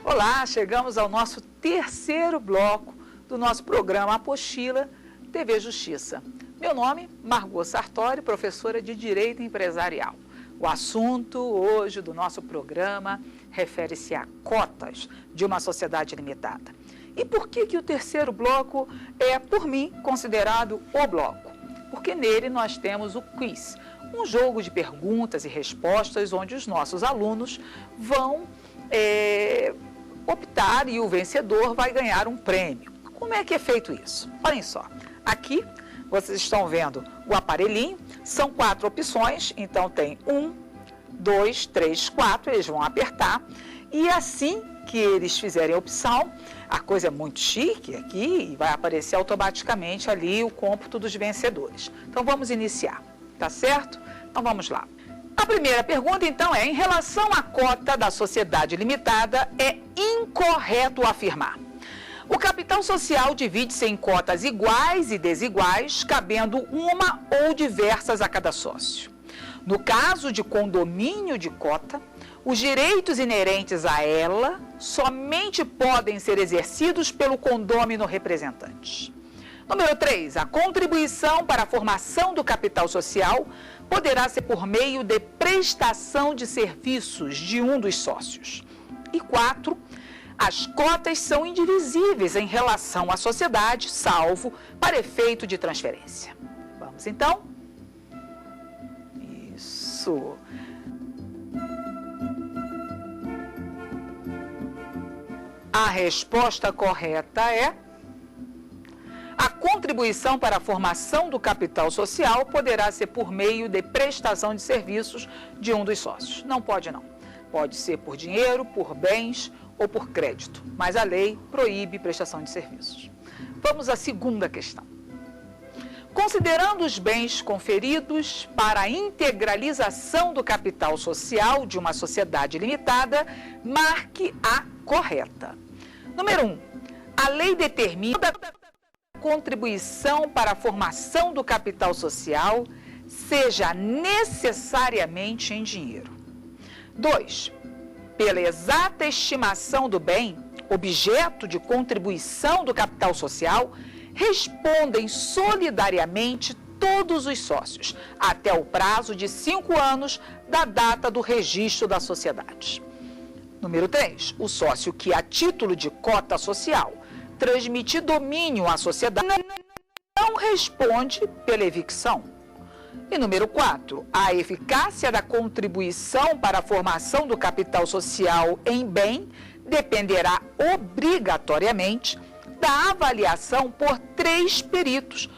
Olá, chegamos ao nosso terceiro bloco do nosso programa Apostila TV Justiça. Meu nome, Margot Sartori, professora de Direito Empresarial. O assunto hoje do nosso programa refere-se a cotas de uma sociedade limitada. E por que o terceiro bloco é, por mim, considerado o bloco? Porque nele nós temos o quiz, um jogo de perguntas e respostas onde os nossos alunos vão optar e o vencedor vai ganhar um prêmio. Como é que é feito isso? Olhem só, aqui vocês estão vendo o aparelhinho, são 4 opções, então tem 1, 2, 3, 4, eles vão apertar e assim que eles fizerem a opção, a coisa é muito chique aqui e vai aparecer automaticamente ali o cômputo dos vencedores. Então vamos iniciar, tá certo? Então vamos lá. A primeira pergunta, então, é: em relação à cota da sociedade limitada, é incorreto afirmar: o capital social divide-se em cotas iguais e desiguais, cabendo uma ou diversas a cada sócio. No caso de condomínio de cota, os direitos inerentes a ela somente podem ser exercidos pelo condômino representante. Número 3, a contribuição para a formação do capital social poderá ser por meio de prestação de serviços de um dos sócios. E 4, as cotas são indivisíveis em relação à sociedade, salvo para efeito de transferência. Vamos então? Isso. A resposta correta é: a contribuição para a formação do capital social poderá ser por meio de prestação de serviços de um dos sócios. Não pode não. Pode ser por dinheiro, por bens ou por crédito, mas a lei proíbe prestação de serviços. Vamos à segunda questão. Considerando os bens conferidos para a integralização do capital social de uma sociedade limitada, marque a correta. Número 1. A lei determina a contribuição para a formação do capital social seja necessariamente em dinheiro. 2. Pela exata estimação do bem, objeto de contribuição do capital social, respondem solidariamente todos os sócios, até o prazo de 5 anos da data do registro da sociedade. Número 3. O sócio que, a título de cota social, transmitir domínio à sociedade não responde pela evicção. E número 4, a eficácia da contribuição para a formação do capital social em bem dependerá obrigatoriamente da avaliação por 3 peritos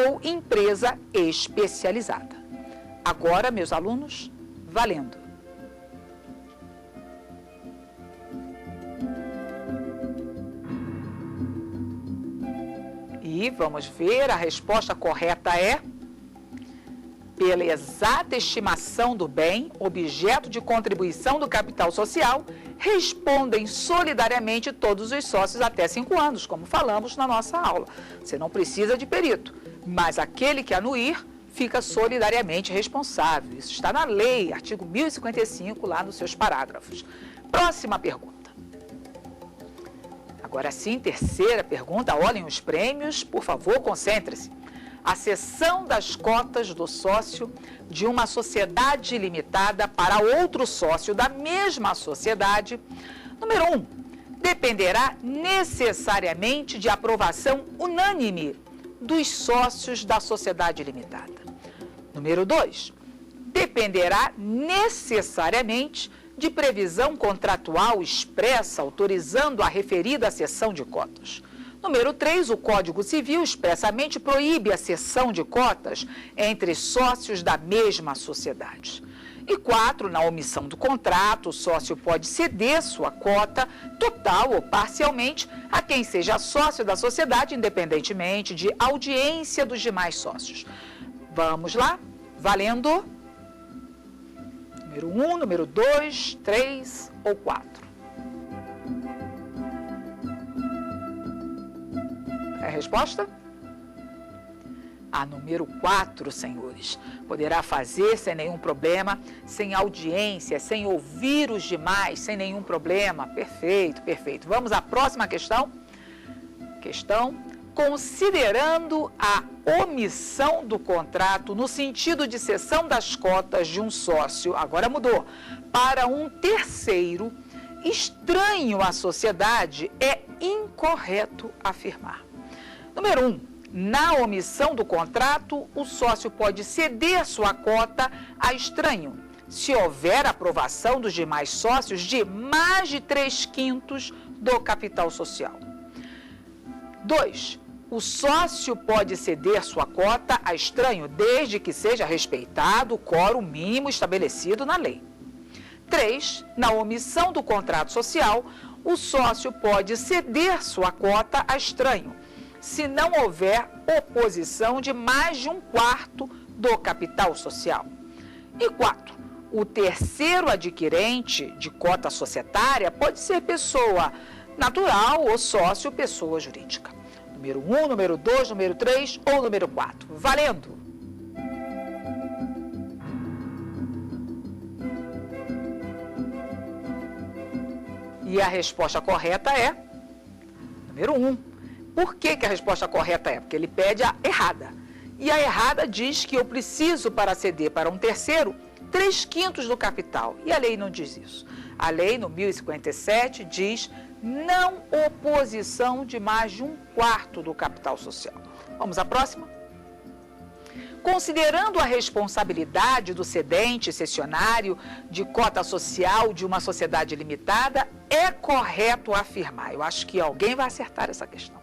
ou empresa especializada. Agora, meus alunos, valendo. E vamos ver, a resposta correta é: pela exata estimação do bem, objeto de contribuição do capital social, respondem solidariamente todos os sócios até 5 anos, como falamos na nossa aula. Você não precisa de perito, mas aquele que anuir fica solidariamente responsável. Isso está na lei, artigo 1055, lá nos seus parágrafos. Próxima pergunta. Agora sim, terceira pergunta. Olhem os prêmios, por favor, concentre-se. A cessão das cotas do sócio de uma sociedade limitada para outro sócio da mesma sociedade. Número 1, dependerá necessariamente de aprovação unânime dos sócios da sociedade limitada. Número 2, dependerá necessariamente de previsão contratual expressa autorizando a referida cessão de cotas. Número 3, o Código Civil expressamente proíbe a cessão de cotas entre sócios da mesma sociedade. E 4, na omissão do contrato, o sócio pode ceder sua cota, total ou parcialmente, a quem seja sócio da sociedade, independentemente de audiência dos demais sócios. Vamos lá? Valendo? Número 1, número 2, 3 ou 4? É a resposta? A número 4, senhores, poderá fazer sem nenhum problema, sem audiência, sem ouvir os demais, sem nenhum problema. Perfeito, perfeito. Vamos à próxima questão. Considerando a omissão do contrato no sentido de cessão das cotas de um sócio, agora mudou, para um terceiro estranho à sociedade, é incorreto afirmar. Número 1. Na omissão do contrato, o sócio pode ceder sua cota a estranho, se houver aprovação dos demais sócios de mais de 3/5 do capital social. 2. O sócio pode ceder sua cota a estranho, desde que seja respeitado o quórum mínimo estabelecido na lei. 3. Na omissão do contrato social, o sócio pode ceder sua cota a estranho, se não houver oposição de mais de 1/4 do capital social. E 4. O terceiro adquirente de cota societária pode ser pessoa natural ou sócio pessoa jurídica. Número 1, número 2, número 3 ou número 4. Valendo! E a resposta correta é número 1. Por que a resposta correta é? Porque ele pede a errada. E a errada diz que eu preciso, para ceder para um terceiro, 3/5 do capital. E a lei não diz isso. A lei, no 1057, diz não oposição de mais de 1/4 do capital social. Vamos à próxima? Considerando a responsabilidade do cedente cessionário de cota social de uma sociedade limitada, é correto afirmar. Eu acho que alguém vai acertar essa questão.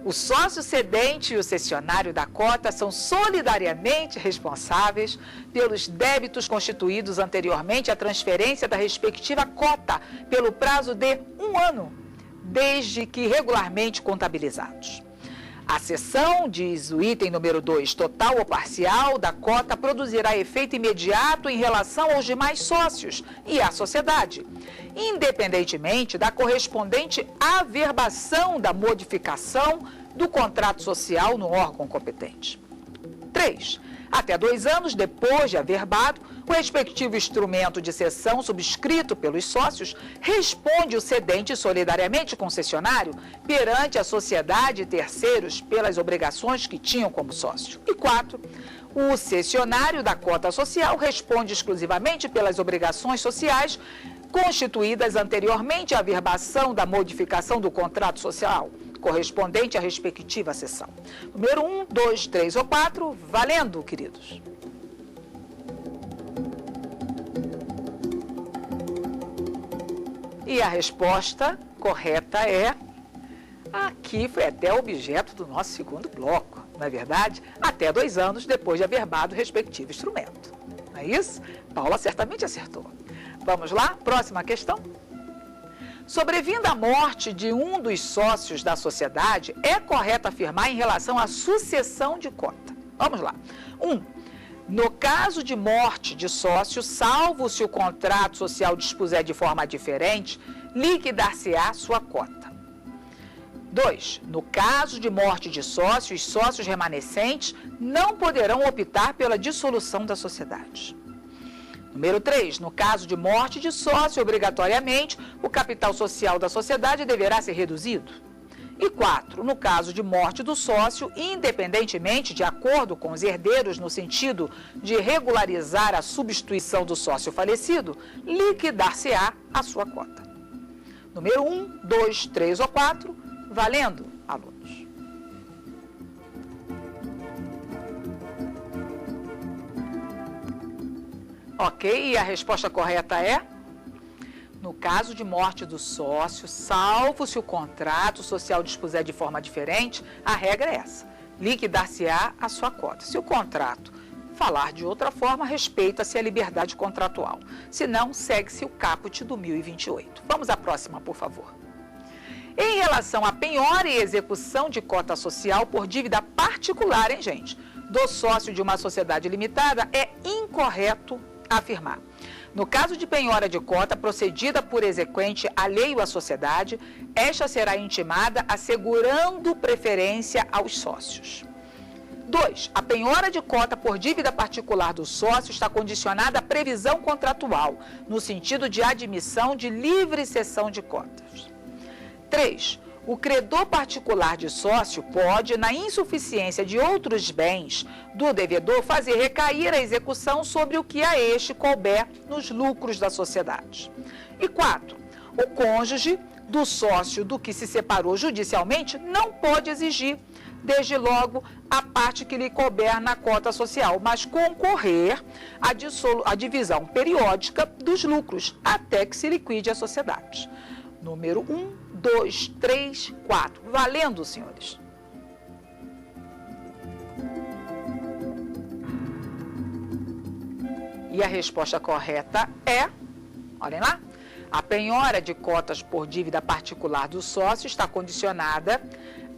O sócio cedente e o cessionário da cota são solidariamente responsáveis pelos débitos constituídos anteriormente à transferência da respectiva cota pelo prazo de 1 ano, desde que regularmente contabilizados. A cessão, diz o item número 2, total ou parcial da cota produzirá efeito imediato em relação aos demais sócios e à sociedade, independentemente da correspondente averbação da modificação do contrato social no órgão competente. 3. Até 2 anos depois de averbado, o respectivo instrumento de cessão subscrito pelos sócios responde o cedente solidariamente concessionário perante a sociedade e terceiros pelas obrigações que tinham como sócio. E 4. O cessionário da cota social responde exclusivamente pelas obrigações sociais constituídas anteriormente à averbação da modificação do contrato social correspondente à respectiva cessão. Número 1, 2, 3 ou 4, valendo, queridos. E a resposta correta é, aqui foi até objeto do nosso segundo bloco, não é verdade? Até 2 anos depois de averbado o respectivo instrumento. Não é isso? Paula certamente acertou. Vamos lá, próxima questão. Sobrevindo a morte de um dos sócios da sociedade, é correto afirmar em relação à sucessão de cota. Vamos lá. 1. No caso de morte de sócio, salvo se o contrato social dispuser de forma diferente, liquidar-se-á sua cota. 2. No caso de morte de sócio, os sócios remanescentes não poderão optar pela dissolução da sociedade. Número 3. No caso de morte de sócio, obrigatoriamente, o capital social da sociedade deverá ser reduzido. E 4. No caso de morte do sócio, independentemente de acordo com os herdeiros no sentido de regularizar a substituição do sócio falecido, liquidar-se-á a sua cota. Número 1, 2, 3 ou 4, valendo, alunos. Ok, e a resposta correta é? No caso de morte do sócio, salvo se o contrato social dispuser de forma diferente, a regra é essa: liquidar-se-á a sua cota. Se o contrato falar de outra forma, respeita-se a liberdade contratual. Se não, segue-se o caput do 1028. Vamos à próxima, por favor. Em relação à penhora e execução de cota social por dívida particular, hein, gente, do sócio de uma sociedade limitada, é incorreto afirmar. No caso de penhora de cota procedida por exequente alheio à sociedade, esta será intimada assegurando preferência aos sócios. 2. A penhora de cota por dívida particular do sócio está condicionada à previsão contratual, no sentido de admissão de livre cessão de cotas. 3. O credor particular de sócio pode, na insuficiência de outros bens do devedor, fazer recair a execução sobre o que a este couber nos lucros da sociedade. E 4. O cônjuge do sócio do que se separou judicialmente não pode exigir, desde logo, a parte que lhe couber na cota social, mas concorrer à divisão periódica dos lucros, até que se liquide a sociedade. Número 1, 2, 3, 4. Valendo, senhores. E a resposta correta é, olhem lá, a penhora de cotas por dívida particular do sócio está condicionada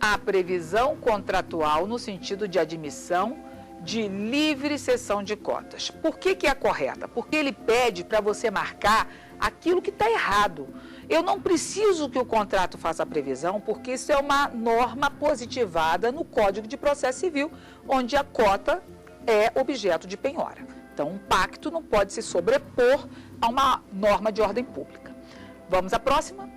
à previsão contratual no sentido de admissão de livre cessão de cotas. Por que é correta? Porque ele pede para você marcar aquilo que está errado. Eu não preciso que o contrato faça a previsão, porque isso é uma norma positivada no Código de Processo Civil, onde a cota é objeto de penhora. Então, um pacto não pode se sobrepor a uma norma de ordem pública. Vamos à próxima?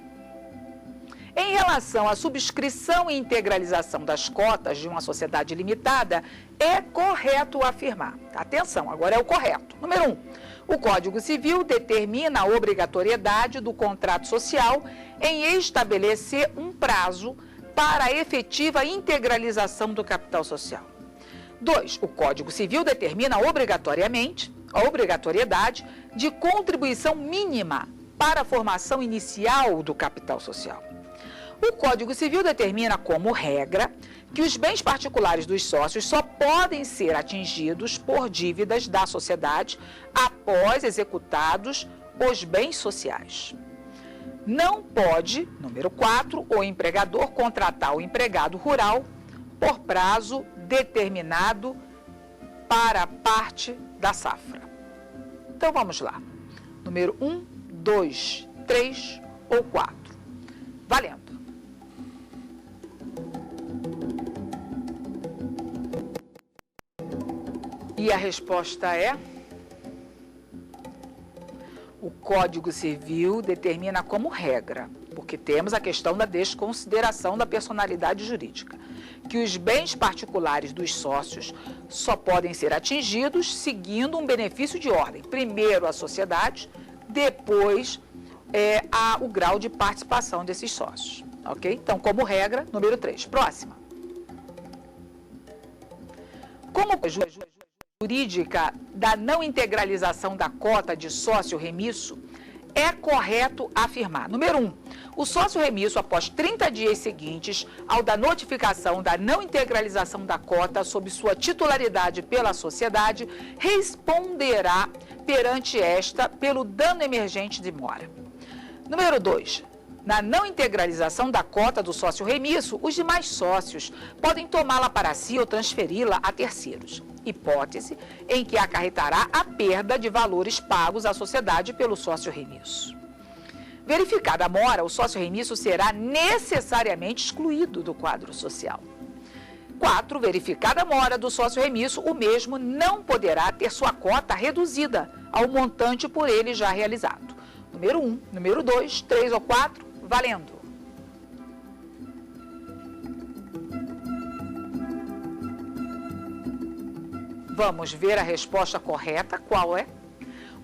Em relação à subscrição e integralização das cotas de uma sociedade limitada, é correto afirmar. Atenção, agora é o correto. Número 1. O Código Civil determina a obrigatoriedade do contrato social em estabelecer um prazo para a efetiva integralização do capital social. 2. O Código Civil determina obrigatoriedade de contribuição mínima para a formação inicial do capital social. O Código Civil determina como regra que os bens particulares dos sócios só podem ser atingidos por dívidas da sociedade após executados os bens sociais. Não pode, número 4, o empregador contratar o empregado rural por prazo determinado para a parte da safra. Então vamos lá. Número 1, 2, 3 ou 4. Valendo. E a resposta é: o Código Civil determina como regra, porque temos a questão da desconsideração da personalidade jurídica, que os bens particulares dos sócios só podem ser atingidos seguindo um benefício de ordem. Primeiro a sociedade, depois o grau de participação desses sócios. Ok? Então, como regra, número 3. Próxima. Como jurídica da não integralização da cota de sócio remisso, é correto afirmar. Número 1. O sócio remisso, após 30 dias seguintes ao da notificação da não integralização da cota sob sua titularidade pela sociedade, responderá perante esta pelo dano emergente de mora. Número 2. Na não integralização da cota do sócio remisso, os demais sócios podem tomá-la para si ou transferi-la a terceiros, hipótese em que acarretará a perda de valores pagos à sociedade pelo sócio remisso. Verificada a mora, o sócio remisso será necessariamente excluído do quadro social. 4. Verificada a mora do sócio remisso, o mesmo não poderá ter sua cota reduzida ao montante por ele já realizado. Número 1, número 2, 3 ou 4, valendo. Vamos ver a resposta correta, qual é?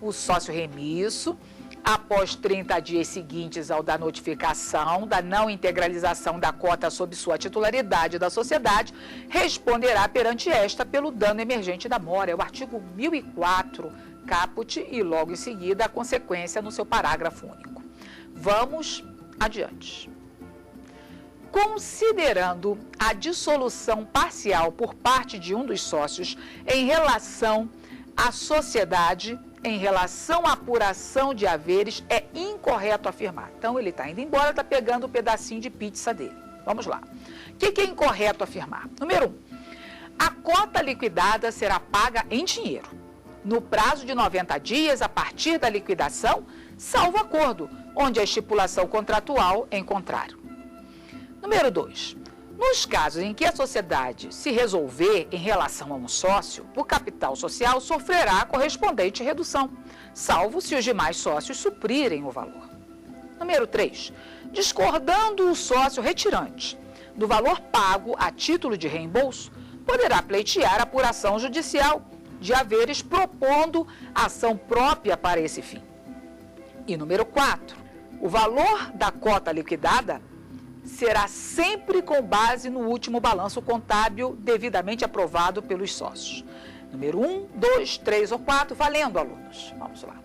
O sócio remisso, após 30 dias seguintes ao da notificação da não integralização da cota sob sua titularidade da sociedade, responderá perante esta pelo dano emergente da mora. É o artigo 1004, caput, e logo em seguida a consequência no seu parágrafo único. Vamos adiante. Considerando a dissolução parcial por parte de um dos sócios em relação à sociedade, em relação à apuração de haveres, é incorreto afirmar. Então, ele está indo embora, está pegando o pedacinho de pizza dele. Vamos lá. O que é incorreto afirmar? Número 1. A cota liquidada será paga em dinheiro, no prazo de 90 dias a partir da liquidação, salvo acordo, onde a estipulação contratual é em contrário. Número 2. Nos casos em que a sociedade se resolver em relação a um sócio, o capital social sofrerá a correspondente redução, salvo se os demais sócios suprirem o valor. Número 3. Discordando o sócio retirante do valor pago a título de reembolso, poderá pleitear apuração judicial de haveres propondo ação própria para esse fim. E número 4. O valor da cota liquidada será sempre com base no último balanço contábil devidamente aprovado pelos sócios. Número 1, 2, 3 ou 4, valendo, alunos. Vamos lá.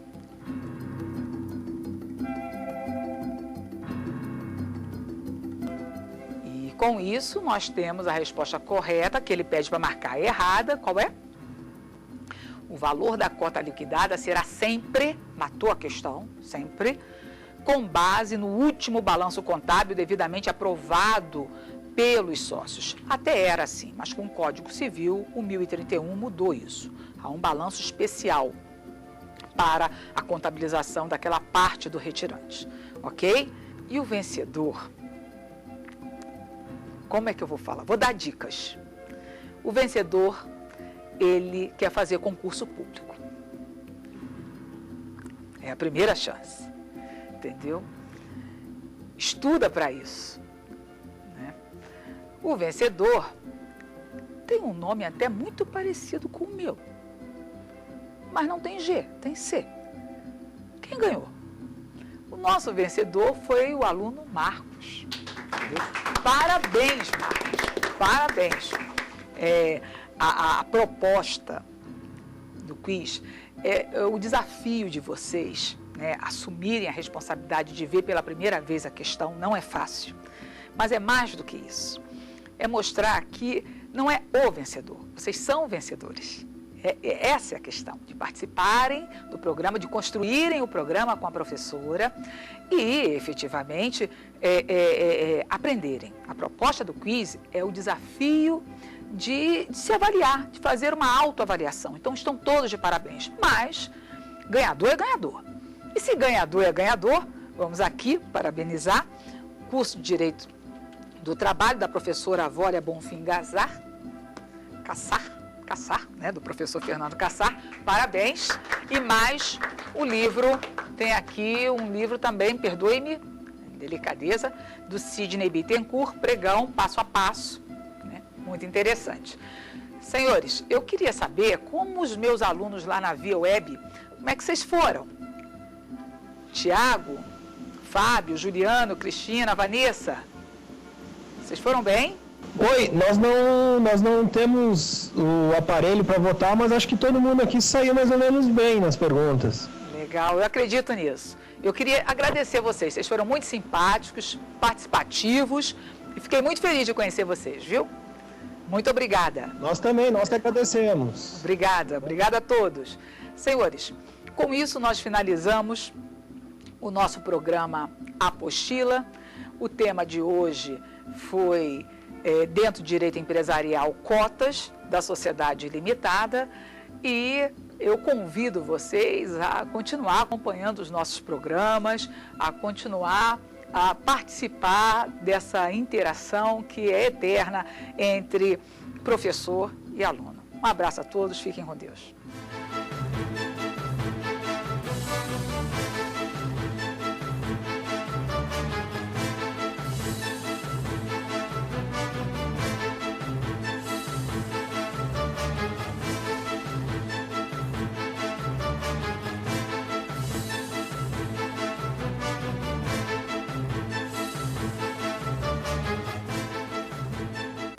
E com isso, nós temos a resposta correta, que ele pede para marcar errada. Qual é? O valor da cota liquidada será sempre, matou a questão, sempre, com base no último balanço contábil devidamente aprovado pelos sócios. Até era assim, mas com o Código Civil, o 1031 mudou isso. Há um balanço especial para a contabilização daquela parte do retirante, ok? E o vencedor, como é que eu vou falar? Vou dar dicas. O vencedor, ele quer fazer concurso público. É a primeira chance. Entendeu? Estuda para isso. Né? O vencedor tem um nome até muito parecido com o meu. Mas não tem G, tem C. Quem ganhou? O nosso vencedor foi o aluno Marcos. Entendeu? Parabéns, Marcos. Parabéns. A proposta do quiz é o desafio de vocês, né, assumirem a responsabilidade de ver pela primeira vez a questão. Não é fácil, mas é mais do que isso. É mostrar que não é o vencedor, vocês são vencedores. Essa é a questão, de participarem do programa, de construírem o programa com a professora e, efetivamente, aprenderem. A proposta do quiz é o desafio de se avaliar, de fazer uma autoavaliação. Então, estão todos de parabéns, mas ganhador é ganhador. E se ganhador é ganhador, vamos aqui parabenizar o curso de Direito do Trabalho da professora Avólia Bonfim Cassar, né, do professor Fernando Cassar. Parabéns. E mais o livro, tem aqui um livro também, perdoe-me, delicadeza, do Sidney Bittencourt, Pregão, Passo a Passo. Né, muito interessante. Senhores, eu queria saber como os meus alunos lá na Via Web, como é que vocês foram? Tiago, Fábio, Juliano, Cristina, Vanessa, vocês foram bem? Oi, nós não temos o aparelho para votar, mas acho que todo mundo aqui saiu mais ou menos bem nas perguntas. Legal, eu acredito nisso. Eu queria agradecer vocês foram muito simpáticos, participativos e fiquei muito feliz de conhecer vocês, viu? Muito obrigada. Nós também, nós que agradecemos. Obrigada a todos. Senhores, com isso nós finalizamos o nosso programa Apostila. O tema de hoje foi, dentro do direito empresarial, cotas da sociedade limitada, e eu convido vocês a continuar acompanhando os nossos programas, a continuar a participar dessa interação que é eterna entre professor e aluno. Um abraço a todos, fiquem com Deus.